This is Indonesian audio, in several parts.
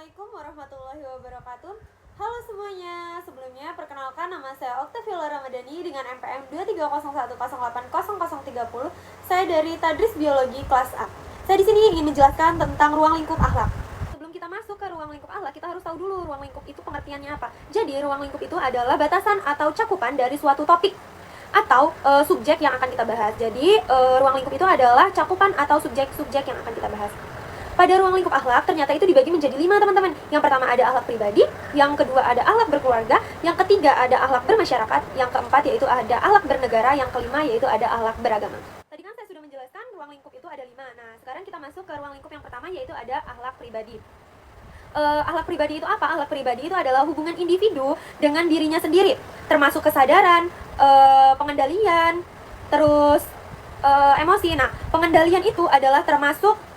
Assalamualaikum warahmatullahi wabarakatuh. Halo semuanya, sebelumnya perkenalkan nama saya Oktavia Ramadhani dengan NPM 23010808030. Saya dari Tadris Biologi kelas A. Saya di sini ingin menjelaskan tentang ruang lingkup akhlak. Sebelum kita masuk ke ruang lingkup akhlak, kita harus tahu dulu ruang lingkup itu pengertiannya apa. Jadi, ruang lingkup itu adalah batasan atau cakupan dari suatu topik atau subjek yang akan kita bahas. Jadi, ruang lingkup itu adalah cakupan atau subjek-subjek yang akan kita bahas. Pada ruang lingkup akhlak, ternyata itu dibagi menjadi 5 teman-teman. Yang pertama ada akhlak pribadi, yang kedua ada akhlak berkeluarga, yang ketiga ada akhlak bermasyarakat, yang keempat yaitu ada akhlak bernegara, yang kelima yaitu ada akhlak beragama. Tadi kan saya sudah menjelaskan ruang lingkup itu ada 5. Nah, sekarang kita masuk ke ruang lingkup yang pertama yaitu ada akhlak pribadi. Akhlak pribadi itu apa? Akhlak pribadi itu adalah hubungan individu dengan dirinya sendiri, termasuk kesadaran, pengendalian, terus emosi. Nah, pengendalian itu adalah termasuk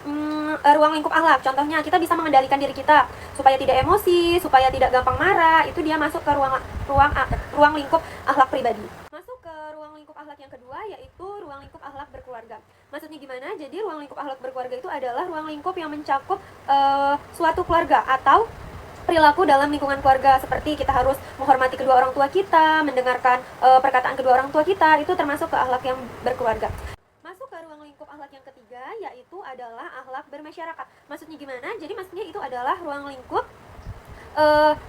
ruang lingkup akhlak. Contohnya kita bisa mengendalikan diri kita supaya tidak emosi, supaya tidak gampang marah. Itu dia masuk ke ruang lingkup akhlak pribadi. Masuk ke ruang lingkup akhlak yang kedua yaitu ruang lingkup akhlak berkeluarga. Maksudnya gimana? Jadi ruang lingkup akhlak berkeluarga itu adalah ruang lingkup yang mencakup suatu keluarga atau perilaku dalam lingkungan keluarga, seperti kita harus menghormati kedua orang tua kita, mendengarkan perkataan kedua orang tua kita. Itu termasuk ke akhlak yang berkeluarga. Masuk ke ruang lingkup akhlak yang ketiga yaitu adalah akhlak bermasyarakat. Maksudnya gimana? Jadi maksudnya itu adalah ruang lingkup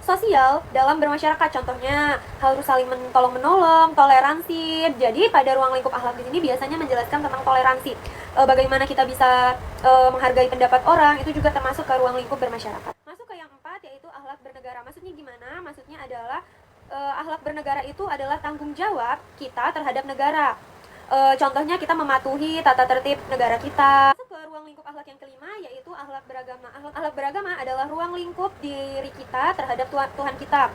sosial dalam bermasyarakat. Contohnya harus saling tolong menolong, toleransi. Jadi pada ruang lingkup akhlak di sini biasanya menjelaskan tentang toleransi. Bagaimana kita bisa menghargai pendapat orang, itu juga termasuk ke ruang lingkup bermasyarakat. Masuk ke yang keempat yaitu akhlak bernegara. Maksudnya gimana? Maksudnya adalah akhlak bernegara itu adalah tanggung jawab kita terhadap negara. Contohnya kita mematuhi tata tertib negara kita. Masuk ke ruang lingkup akhlak yang kelima yaitu akhlak beragama. Akhlak beragama adalah ruang lingkup diri kita terhadap Tuhan kita.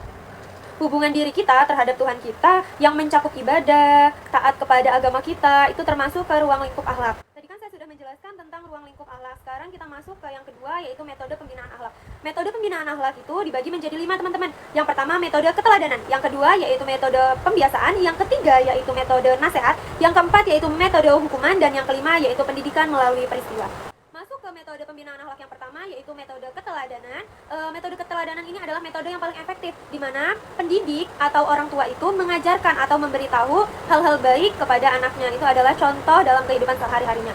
Hubungan diri kita terhadap Tuhan kita yang mencakup ibadah, taat kepada agama kita, itu termasuk ke ruang lingkup akhlak. Tadi kan saya sudah menjelaskan tentang ruang lingkup akhlak. Sekarang kita masuk ke yang kedua yaitu metode pembinaan akhlak. Metode pembinaan akhlak itu dibagi menjadi 5 teman-teman. Yang pertama metode keteladanan, yang kedua yaitu metode pembiasaan, yang ketiga yaitu metode nasihat, yang keempat yaitu metode hukuman, dan yang kelima yaitu pendidikan melalui peristiwa. Masuk ke metode pembinaan akhlak yang pertama yaitu metode keteladanan. Metode keteladanan ini adalah metode yang paling efektif, di mana pendidik atau orang tua itu mengajarkan atau memberitahu hal-hal baik kepada anaknya. Itu adalah contoh dalam kehidupan sehari-harinya.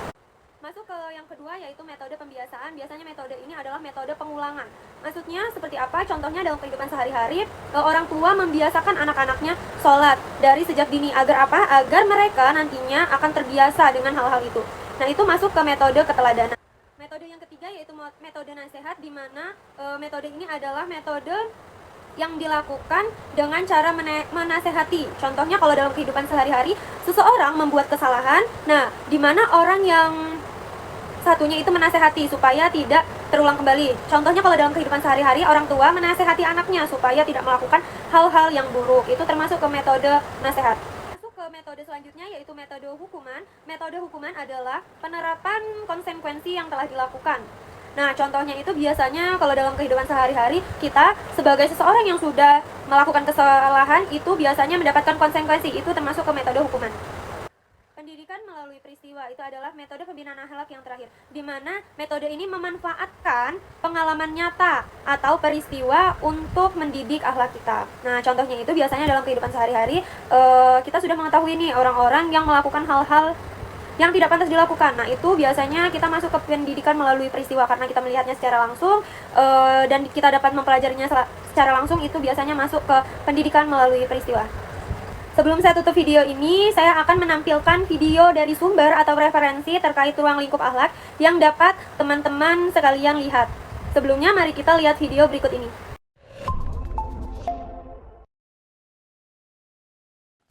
Masuk ke yang kedua yaitu metode pembiasaan. Biasanya metode ini adalah metode pengulangan. Maksudnya seperti apa? Contohnya dalam kehidupan sehari-hari, orang tua membiasakan anak-anaknya sholat dari sejak dini. Agar apa? Agar mereka nantinya akan terbiasa dengan hal-hal itu. Nah, itu masuk ke metode keteladanan. Metode yang ketiga yaitu metode nasihat, di mana metode ini adalah metode yang dilakukan dengan cara menasehati. Contohnya kalau dalam kehidupan sehari-hari seseorang membuat kesalahan, nah di mana orang yang satunya itu menasehati supaya tidak terulang kembali. Contohnya kalau dalam kehidupan sehari-hari orang tua menasehati anaknya supaya tidak melakukan hal-hal yang buruk. Itu termasuk ke metode nasihat. Metode selanjutnya yaitu metode hukuman. Metode hukuman adalah penerapan konsekuensi yang telah dilakukan. Nah, contohnya itu biasanya kalau dalam kehidupan sehari-hari kita sebagai seseorang yang sudah melakukan kesalahan itu biasanya mendapatkan konsekuensi. Itu termasuk ke metode hukuman. Pendidikan melalui peristiwa itu adalah metode pembinaan akhlak yang terakhir, di mana metode ini memanfaatkan pengalaman nyata atau peristiwa untuk mendidik akhlak kita. Nah, contohnya itu biasanya dalam kehidupan sehari-hari kita sudah mengetahui nih orang-orang yang melakukan hal-hal yang tidak pantas dilakukan. Nah, itu biasanya kita masuk ke pendidikan melalui peristiwa karena kita melihatnya secara langsung dan kita dapat mempelajarinya secara langsung. Itu biasanya masuk ke pendidikan melalui peristiwa. Sebelum saya tutup video ini, saya akan menampilkan video dari sumber atau referensi terkait ruang lingkup akhlak yang dapat teman-teman sekalian lihat. Sebelumnya, mari kita lihat video berikut ini.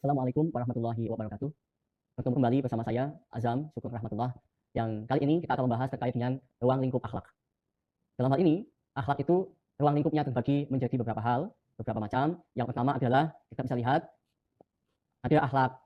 Assalamualaikum warahmatullahi wabarakatuh. Bertemu kembali bersama saya, Azam, Syukur Rahmatullah, yang kali ini kita akan membahas terkait dengan ruang lingkup akhlak. Dalam hal ini, akhlak itu ruang lingkupnya terbagi menjadi beberapa hal, beberapa macam. Yang pertama adalah kita bisa lihat ada akhlak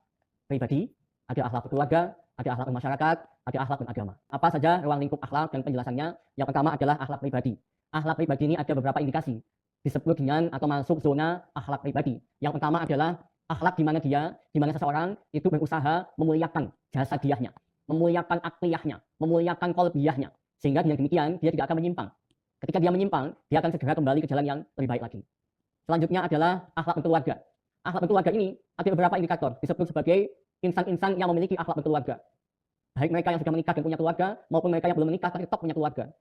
pribadi, ada akhlak keluarga, ada akhlak masyarakat, ada akhlak beragama. Apa saja ruang lingkup akhlak dan penjelasannya? Yang pertama adalah akhlak pribadi. Akhlak pribadi ini ada beberapa indikasi disebut dengan atau masuk zona akhlak pribadi. Yang pertama adalah akhlak di mana seseorang itu berusaha memuliakan jasa diahnya, memuliakan akliyahnya, memuliakan kolbiyahnya, sehingga dengan demikian dia tidak akan menyimpang. Ketika dia menyimpang, dia akan segera kembali ke jalan yang lebih baik lagi. Selanjutnya adalah akhlak berkeluarga. Akhlak berkeluarga ini ada beberapa indikator disebut sebagai insan-insan yang memiliki akhlak berkeluarga. Baik mereka yang sudah menikah dan punya keluarga maupun mereka yang belum menikah tapi tetap punya keluarga.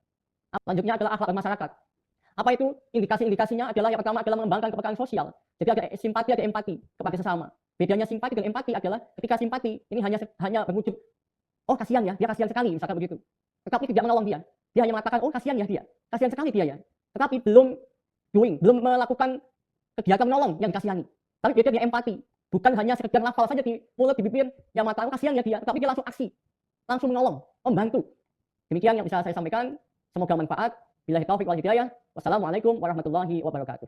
Selanjutnya adalah akhlak bermasyarakat. Apa itu? Indikasi-indikasinya adalah yang pertama adalah mengembangkan kepekaan sosial. Jadi ada simpati, ada empati kepada sesama. Bedanya simpati dan empati adalah ketika simpati ini hanya berwujud, oh kasihan ya, dia kasihan sekali, misalkan begitu. Tetapi tidak menolong dia. Dia hanya mengatakan, oh kasihan ya dia, kasihan sekali dia ya. Tetapi belum melakukan kegiatan menolong yang dikasihani. Tapi beda dengan empati. Bukan hanya sekedar lafal saja di mulut, di bibir, yang mata, oh kasihan ya dia, tapi dia langsung aksi, langsung menolong, membantu. Demikian yang bisa saya sampaikan. Semoga manfaat. Billahi taufiq wal hidayah. Wassalamualaikum warahmatullahi wabarakatuh.